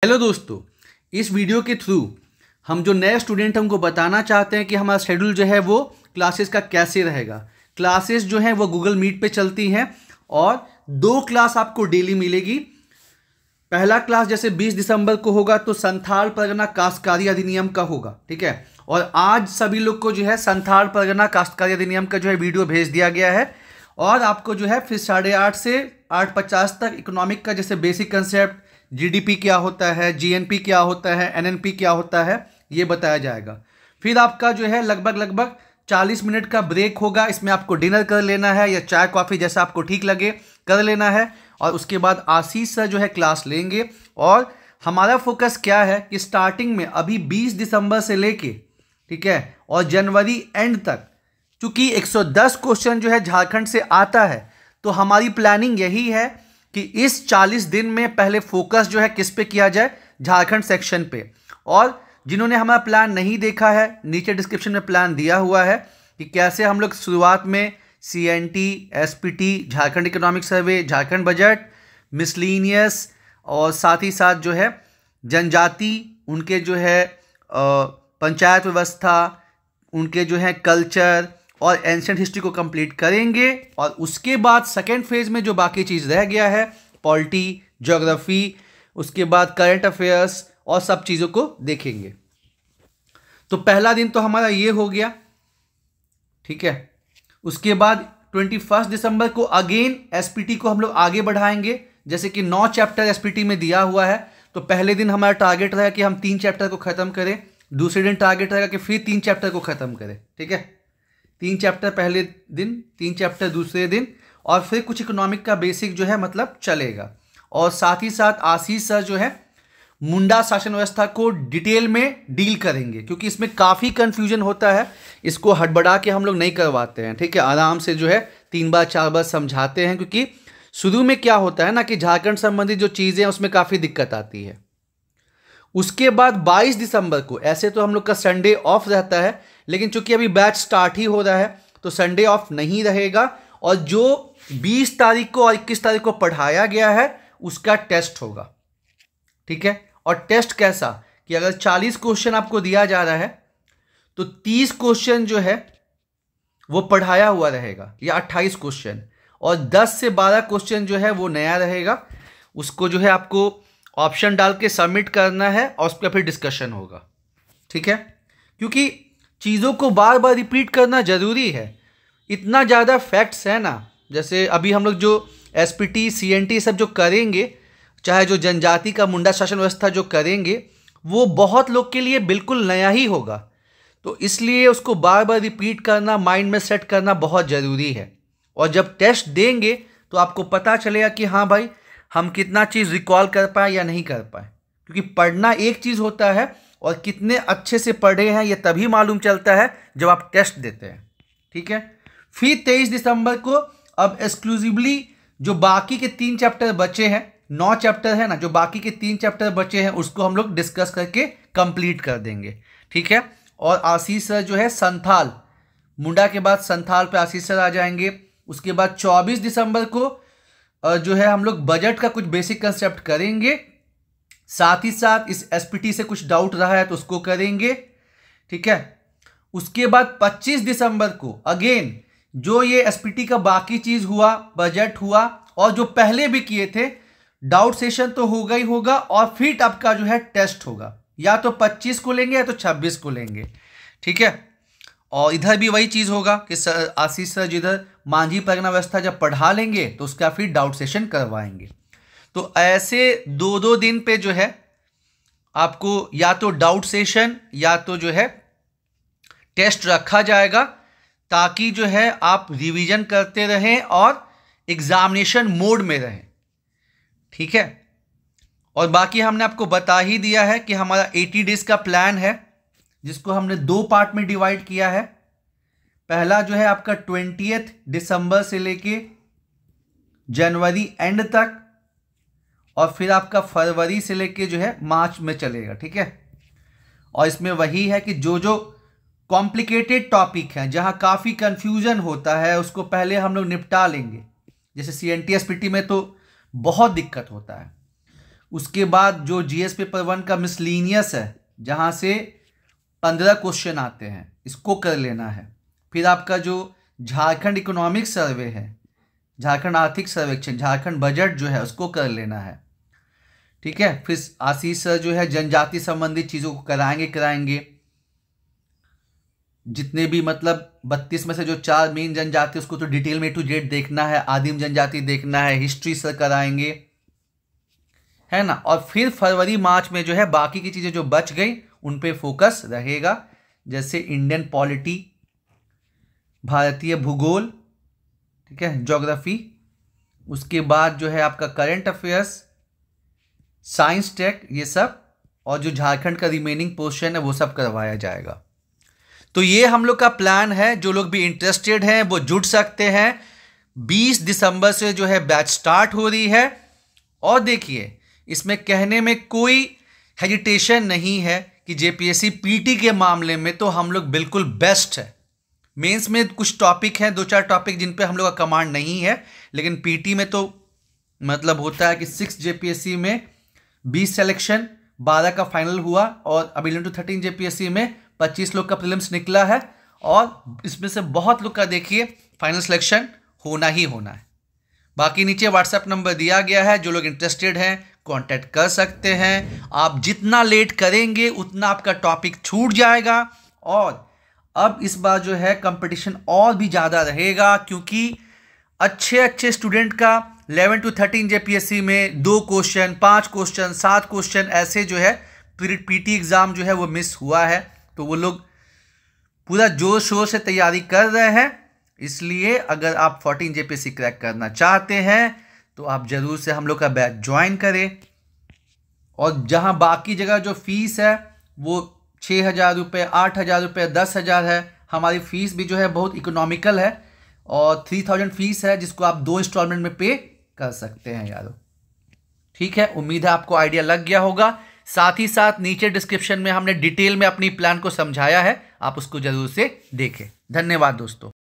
Hello दोस्तों, इस video के थ्रू हम जो नए स्टूडेंट हैं उनको बताना चाहते हैं कि हमारा शेड्यूल जो है वो क्लासेस का कैसे रहेगा। क्लासेस जो हैं वो गूगल मीट पे चलती हैं और 2 क्लास आपको डेली मिलेगी। पहला क्लास जैसे 20 दिसंबर को होगा तो संथाल परगना काश्तकारी अधिनियम का होगा, ठीक है। और आज सभी लोग को जो है संथाल परगना काश्तकारी अधिनियम का जो है वीडियो भेज दिया गया है और आपको जो है फिर 8:30 से 8:50 तक इकोनॉमिक का जैसे बेसिक कंसेप्ट, जीडीपी क्या होता है, जीएनपी क्या होता है, एनएनपी क्या होता है, ये बताया जाएगा। फिर आपका जो है लगभग 40 मिनट का ब्रेक होगा। इसमें आपको डिनर कर लेना है या चाय कॉफ़ी जैसा आपको ठीक लगे कर लेना है और उसके बाद आशीष सर जो है क्लास लेंगे। और हमारा फोकस क्या है कि स्टार्टिंग में अभी 20 दिसंबर से लेके, ठीक है, और जनवरी एंड तक, चूँकि 110 क्वेश्चन जो है झारखंड से आता है, तो हमारी प्लानिंग यही है कि इस 40 दिन में पहले फोकस जो है किस पे किया जाए, झारखंड सेक्शन पे। और जिन्होंने हमारा प्लान नहीं देखा है, नीचे डिस्क्रिप्शन में प्लान दिया हुआ है कि कैसे हम लोग शुरुआत में CNT, SPT, Jharkhand economic survey, Jharkhand budget, miscellaneous और साथ ही साथ जो है जनजाति, उनके जो है पंचायत व्यवस्था, उनके जो है कल्चर और एंशिएंट हिस्ट्री को कंप्लीट करेंगे। और उसके बाद सेकेंड फेज में जो बाकी चीज़ रह गया है, पॉलिटी, ज्योग्राफी, उसके बाद करंट अफेयर्स और सब चीज़ों को देखेंगे। तो पहला दिन तो हमारा ये हो गया, ठीक है। उसके बाद 21 दिसंबर को अगेन एसपीटी को हम लोग आगे बढ़ाएंगे। जैसे कि 9 चैप्टर एसपीटी में दिया हुआ है, तो पहले दिन हमारा टारगेट रहेगा कि हम 3 चैप्टर को ख़त्म करें। दूसरे दिन टारगेट रहेगा कि फिर 3 चैप्टर को ख़त्म करें, ठीक है। 3 चैप्टर पहले दिन, 3 चैप्टर दूसरे दिन, और फिर कुछ इकोनॉमिक का बेसिक जो है मतलब चलेगा। और साथ ही साथ आशीष सर जो है मुंडा शासन व्यवस्था को डिटेल में डील करेंगे, क्योंकि इसमें काफ़ी कन्फ्यूजन होता है। इसको हड़बड़ा के हम लोग नहीं करवाते हैं, ठीक है। आराम से जो है 3 बार 4 बार समझाते हैं, क्योंकि शुरू में क्या होता है ना कि झारखंड संबंधी जो चीज़ें हैं उसमें काफ़ी दिक्कत आती है। उसके बाद 22 दिसंबर को, ऐसे तो हम लोग का संडे ऑफ रहता है, लेकिन चूंकि अभी बैच स्टार्ट ही हो रहा है तो संडे ऑफ नहीं रहेगा। और जो 20 तारीख को और 21 तारीख को पढ़ाया गया है उसका टेस्ट होगा, ठीक है। और टेस्ट कैसा कि अगर 40 क्वेश्चन आपको दिया जा रहा है तो 30 क्वेश्चन जो है वो पढ़ाया हुआ रहेगा या 28 क्वेश्चन, और 10 से 12 क्वेश्चन जो है वो नया रहेगा। उसको जो है आपको ऑप्शन डाल के सबमिट करना है और उस पर फिर डिस्कशन होगा, ठीक है। क्योंकि चीज़ों को बार बार रिपीट करना ज़रूरी है। इतना ज़्यादा फैक्ट्स है ना, जैसे अभी हम लोग जो एसपीटी, सीएनटी सब जो करेंगे, चाहे जो जनजाति का मुंडा शासन व्यवस्था जो करेंगे, वो बहुत लोग के लिए बिल्कुल नया ही होगा। तो इसलिए उसको बार बार रिपीट करना, माइंड में सेट करना बहुत ज़रूरी है। और जब टेस्ट देंगे तो आपको पता चलेगा कि हाँ भाई, हम कितना चीज़ रिकॉल कर पाए या नहीं कर पाए। क्योंकि पढ़ना एक चीज़ होता है और कितने अच्छे से पढ़े हैं ये तभी मालूम चलता है जब आप टेस्ट देते हैं, ठीक है। फिर 23 दिसंबर को अब एक्सक्लूसिवली जो बाकी के 3 चैप्टर बचे हैं, 9 चैप्टर है ना, जो बाकी के 3 चैप्टर बचे हैं उसको हम लोग डिस्कस करके कंप्लीट कर देंगे, ठीक है। और आशीष सर जो है संथाल, मुंडा के बाद संथाल पे आशीष सर आ जाएंगे। उसके बाद 24 दिसंबर को जो है हम लोग बजट का कुछ बेसिक कंसेप्ट करेंगे। साथ ही साथ इस एसपीटी से कुछ डाउट रहा है तो उसको करेंगे, ठीक है। उसके बाद 25 दिसंबर को अगेन जो ये एसपीटी का बाकी चीज़ हुआ, बजट हुआ और जो पहले भी किए थे, डाउट सेशन तो होगा ही होगा। और फिर आपका जो है टेस्ट होगा, या तो 25 को लेंगे या तो 26 को लेंगे, ठीक है। और इधर भी वही चीज़ होगा कि आशीष सर जिधर मांझी परगना व्यवस्था जब पढ़ा लेंगे तो उसका फिर डाउट सेशन करवाएंगे। तो ऐसे 2-2 दिन पे जो है आपको या तो डाउट सेशन या तो जो है टेस्ट रखा जाएगा, ताकि जो है आप रिवीजन करते रहें और एग्जामिनेशन मोड में रहें, ठीक है। और बाकी हमने आपको बता ही दिया है कि हमारा 80 डेज का प्लान है, जिसको हमने 2 पार्ट में डिवाइड किया है। पहला जो है आपका 20 दिसंबर से लेके जनवरी एंड तक, और फिर आपका फरवरी से लेके जो है मार्च में चलेगा, ठीक है। और इसमें वही है कि जो जो कॉम्प्लिकेटेड टॉपिक हैं, जहां काफ़ी कंफ्यूजन होता है, उसको पहले हम लोग निपटा लेंगे। जैसे सीएनटी एसपीटी में तो बहुत दिक्कत होता है, उसके बाद जो जीएस पेपर 1 का मिसलीनियस है, जहाँ से 15 क्वेश्चन आते हैं, इसको कर लेना है। फिर आपका जो झारखंड इकोनॉमिक सर्वे है, झारखंड आर्थिक सर्वेक्षण, झारखंड बजट जो है उसको कर लेना है। ठीक है। फिर आशीष सर जो है जनजाति संबंधित चीज़ों को कराएंगे। जितने भी मतलब 32 में से जो 4 मेन जनजाति, उसको तो डिटेल में A to Z देखना है। आदिम जनजाति देखना है, हिस्ट्री सर कराएंगे, है ना। और फिर फरवरी मार्च में जो है बाकी की चीज़ें जो बच गई उन पे फोकस रहेगा, जैसे इंडियन पॉलिटी, भारतीय भूगोल, ठीक है, ज्योग्राफी। उसके बाद जो है आपका करंट अफेयर्स, साइंस टेक, ये सब, और जो झारखंड का रिमेनिंग पोर्शन है वो सब करवाया जाएगा। तो ये हम लोग का प्लान है। जो लोग भी इंटरेस्टेड हैं वो जुड़ सकते हैं। 20 दिसंबर से जो है बैच स्टार्ट हो रही है। और देखिए, इसमें कहने में कोई हेजिटेशन नहीं है कि जेपीएससी पीटी के मामले में तो हम लोग बिल्कुल बेस्ट है। मेंस में कुछ टॉपिक हैं, 2-4 टॉपिक जिन पे हम लोग का कमांड नहीं है, लेकिन पीटी में तो मतलब होता है कि 6 जेपीएससी में 20 सिलेक्शन, 12 का फाइनल हुआ, और अब 11 to 13 जेपीएससी में 25 लोग का प्रीलिम्स निकला है, और इसमें से बहुत लोग का देखिए फाइनल सिलेक्शन होना ही होना है। बाकी नीचे व्हाट्सएप नंबर दिया गया है, जो लोग इंटरेस्टेड हैं कांटेक्ट कर सकते हैं। आप जितना लेट करेंगे उतना आपका टॉपिक छूट जाएगा। और अब इस बार जो है कंपटीशन और भी ज़्यादा रहेगा, क्योंकि अच्छे स्टूडेंट का 11 to 13 जेपीएससी में 2 क्वेश्चन, 5 क्वेश्चन, 7 क्वेश्चन ऐसे जो है पीटी एग्ज़ाम जो है वो मिस हुआ है। तो वो लोग पूरा जोर शोर से तैयारी कर रहे हैं। इसलिए अगर आप 14 जेपीएससी क्रैक करना चाहते हैं तो आप ज़रूर से हम लोग का बैच ज्वाइन करें। और जहां बाकी जगह जो फीस है वो 6,000 रुपये, 8,000 रुपये, 10,000 है, हमारी फ़ीस भी जो है बहुत इकोनॉमिकल है, और 3,000 फीस है, जिसको आप 2 इंस्टॉलमेंट में पे कर सकते हैं यारों। ठीक है, उम्मीद है आपको आइडिया लग गया होगा। साथ ही साथ नीचे डिस्क्रिप्शन में हमने डिटेल में अपनी प्लान को समझाया है, आप उसको जरूर से देखें। धन्यवाद दोस्तों।